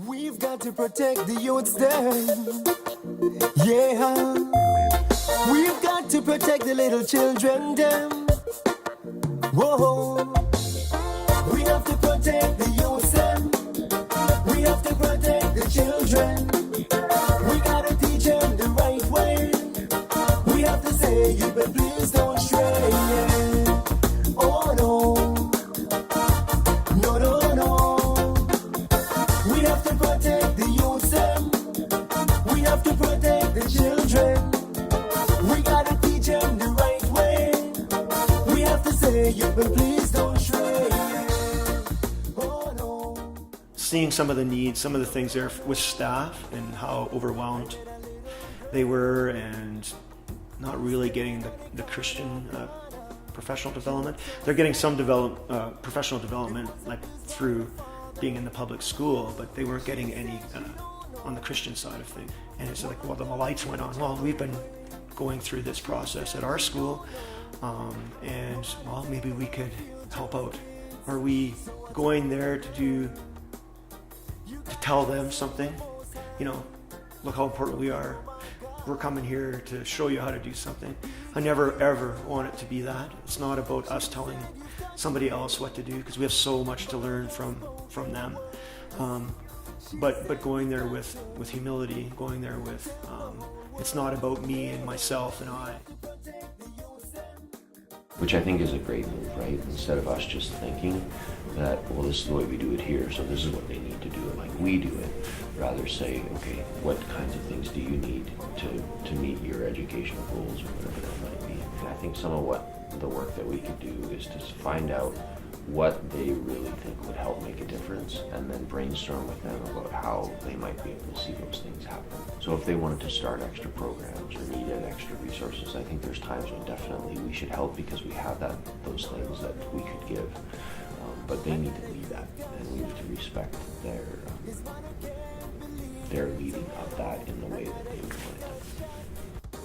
We've got to protect the youths then. Yeah. We've got to protect the little children them. Whoa. We have to protect the youths them. We have to protect the children. We gotta teach them the right way. We have to say, you but please don't stray. Oh no. No, no, no. We have to protect the youths them. We have to protect the children. We gotta teach them the right way. We have to say, you but please don't stray. Oh no. Seeing some of the needs, some of the things there with staff and how overwhelmed they were and not really getting the Christian professional development. They're getting some professional development like through being in the public school, but they weren't getting any on the Christian side of things. And it's like, well, the lights went on. Well, we've been going through this process at our school, and well, maybe we could help out. Are we going there to tell them something? You know, look how important we are. We're coming here to show you how to do something. I never ever want it to be that. It's not about us telling somebody else what to do, because we have so much to learn from them. But going there with humility, going there with, it's not about me and myself and I. Which I think is a great move, right? Instead of us just thinking that, well, this is the way we do it here, so this is what they need to do it like we do it. Rather say, okay, what kinds of things do you need to meet your educational goals or whatever that might be. And I think some of what the work that we could do is to find out what they really think would help make a difference, and then brainstorm with them about how they might be able to see those things happen. So if they wanted to start extra programs or needed extra resources, I think there's times when definitely we should help because we have those things that we could give. But they need to lead that, and we need to respect their leading of that in the way that they would want it done.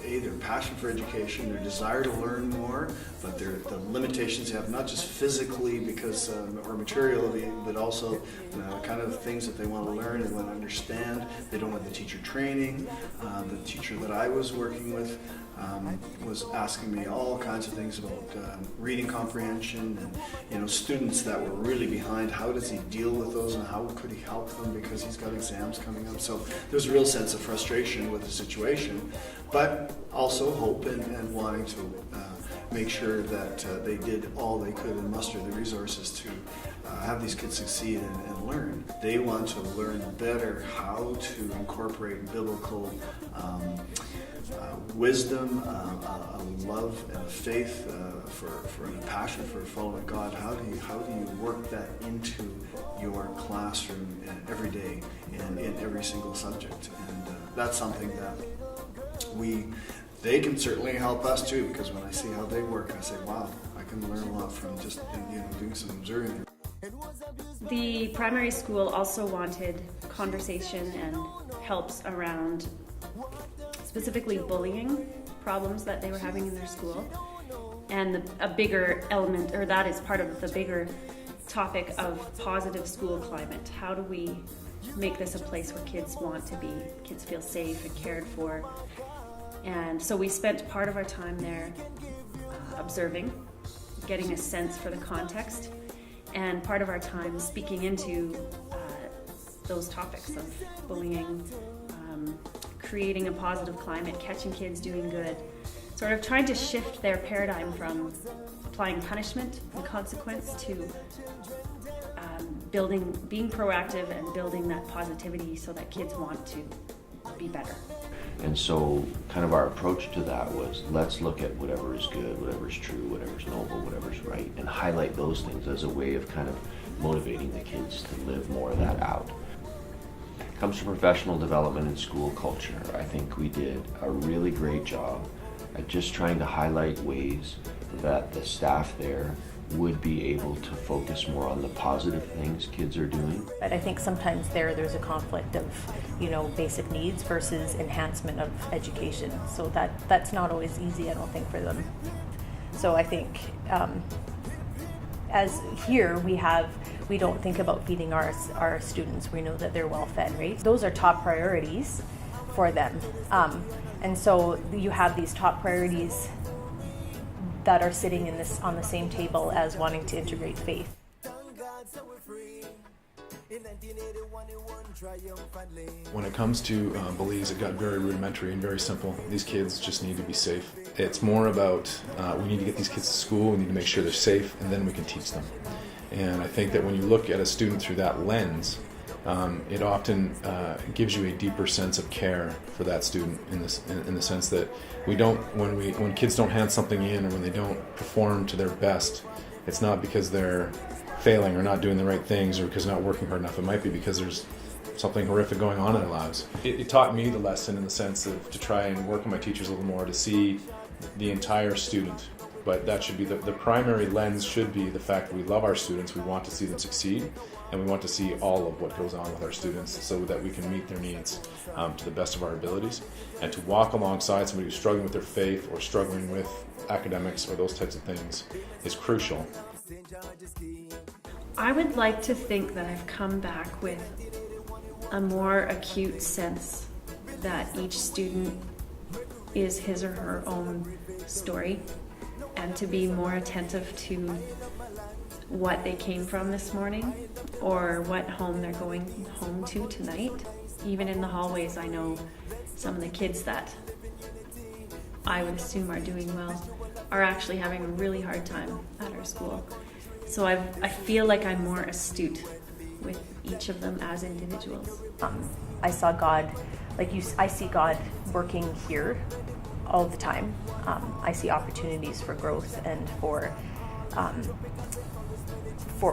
Their passion for education, their desire to learn more, but the limitations they have, not just physically because or materially, but also kind of things that they want to learn and want to understand. They don't have the teacher training. The teacher that I was working with was asking me all kinds of things about reading comprehension and students that were really behind. How does he deal with those and how could he help them because he's got exams coming up? So there's a real sense of frustration with the situation, but also hope and wanting to make sure that they did all they could and muster the resources to have these kids succeed and learn. They want to learn better how to incorporate biblical wisdom, a love and a faith and a passion for following God. How do you work that into your classroom every day and in every single subject? And that's something that they can certainly help us too, because when I see how they work, I say, wow, I can learn a lot from just doing some observing. The primary school also wanted conversation and helps around specifically bullying problems that they were having in their school. And a bigger element, or that is part of the bigger topic of positive school climate. How do we make this a place where kids want to be, kids feel safe and cared for? And so we spent part of our time there observing, getting a sense for the context, and part of our time speaking into those topics of bullying, creating a positive climate, catching kids doing good, sort of trying to shift their paradigm from applying punishment and consequence to being proactive and building that positivity so that kids want to be better. And so kind of our approach to that was, let's look at whatever is good, whatever is true, whatever's noble, whatever's right, and highlight those things as a way of kind of motivating the kids to live more of that out. It comes to professional development and school culture. I think we did a really great job at just trying to highlight ways that the staff there would be able to focus more on the positive things kids are doing. But I think sometimes there's a conflict of, basic needs versus enhancement of education. So that's not always easy, I don't think, for them. So I think as here we have we don't think about feeding our students. We know that they're well fed, right? Those are top priorities for them. And so you have these top priorities that are sitting on the same table as wanting to integrate faith. When it comes to Belize, it got very rudimentary and very simple. These kids just need to be safe. It's more about we need to get these kids to school, we need to make sure they're safe, and then we can teach them. And I think that when you look at a student through that lens, it often gives you a deeper sense of care for that student in the sense that when kids don't hand something in or when they don't perform to their best, it's not because they're failing or not doing the right things or because they're not working hard enough. It might be because there's something horrific going on in their lives. It taught me the lesson in the sense of to try and work with my teachers a little more to see the entire student. But that should be the primary lens should be the fact that we love our students, we want to see them succeed, and we want to see all of what goes on with our students so that we can meet their needs to the best of our abilities. And to walk alongside somebody who's struggling with their faith or struggling with academics or those types of things is crucial. I would like to think that I've come back with a more acute sense that each student is his or her own story, and to be more attentive to what they came from this morning or what home they're going home to tonight. Even in the hallways, I know some of the kids that I would assume are doing well are actually having a really hard time at our school. So I feel like I'm more astute with each of them as individuals. I saw God, I see God working here all the time. I see opportunities for growth and for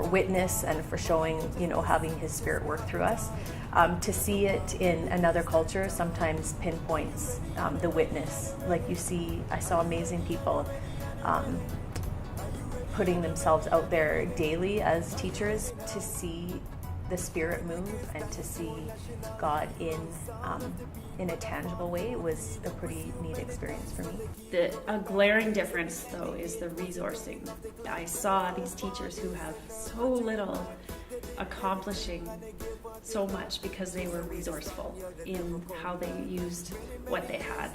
witness and for showing, having His Spirit work through us. To see it in another culture sometimes pinpoints the witness. I saw amazing people putting themselves out there daily as teachers. To see the Spirit move and to see God in a tangible way was a pretty neat experience for me. A glaring difference, though, is the resourcing. I saw these teachers who have so little accomplishing so much because they were resourceful in how they used what they had.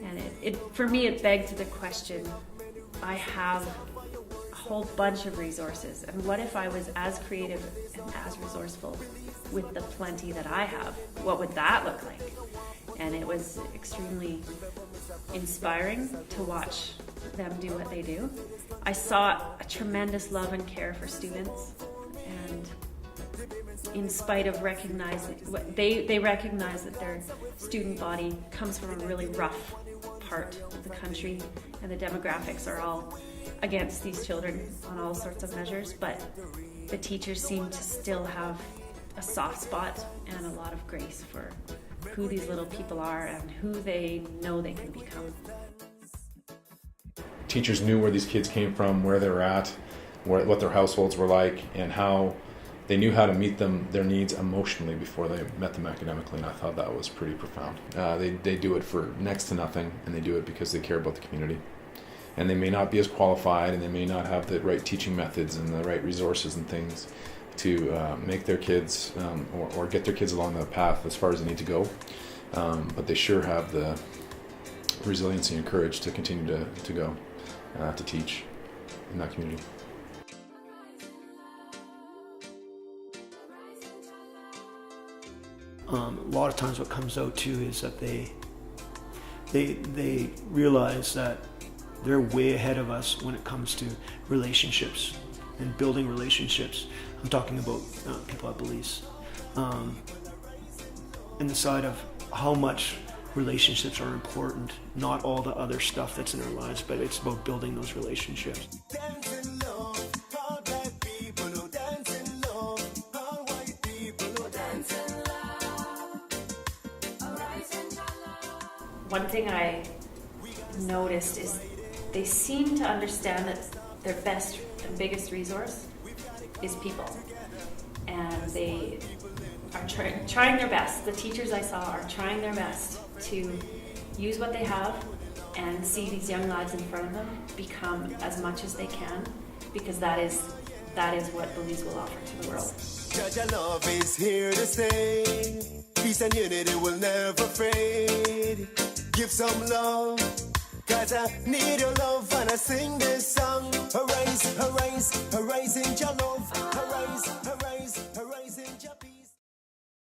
And for me, it begged the question, I have a whole bunch of resources, and what if I was as creative and as resourceful with the plenty that I have? What would that look like? And it was extremely inspiring to watch them do what they do. I saw a tremendous love and care for students, and in spite of recognizing, they recognize that their student body comes from a really rough part of the country, and the demographics are all against these children on all sorts of measures, but the teachers seem to still have a soft spot and a lot of grace for who these little people are and who they know they can become. Teachers knew where these kids came from, where they were at, what their households were like, and how they knew how to meet their needs emotionally before they met them academically, and I thought that was pretty profound. They do it for next to nothing, and they do it because they care about the community. And they may not be as qualified, and they may not have the right teaching methods and the right resources and things to make their kids or get their kids along the path as far as they need to go. But they sure have the resiliency and courage to continue to go to teach in that community. A lot of times what comes out too is that they realize that they're way ahead of us when it comes to relationships and building relationships. I'm talking about people at Belize. And the side of how much relationships are important, not all the other stuff that's in our lives, but it's about building those relationships. One thing I noticed is they seem to understand that their best and biggest resource is people. And they are trying their best. The teachers I saw are trying their best to use what they have and see these young lads in front of them become as much as they can, because that is that is what Belize will offer to the world. Judge love is here to stay. Peace and unity will never fade. Give some love, 'cause I need your love when I sing this song. Arise, arise, arise in your love. Arise, arise, arise.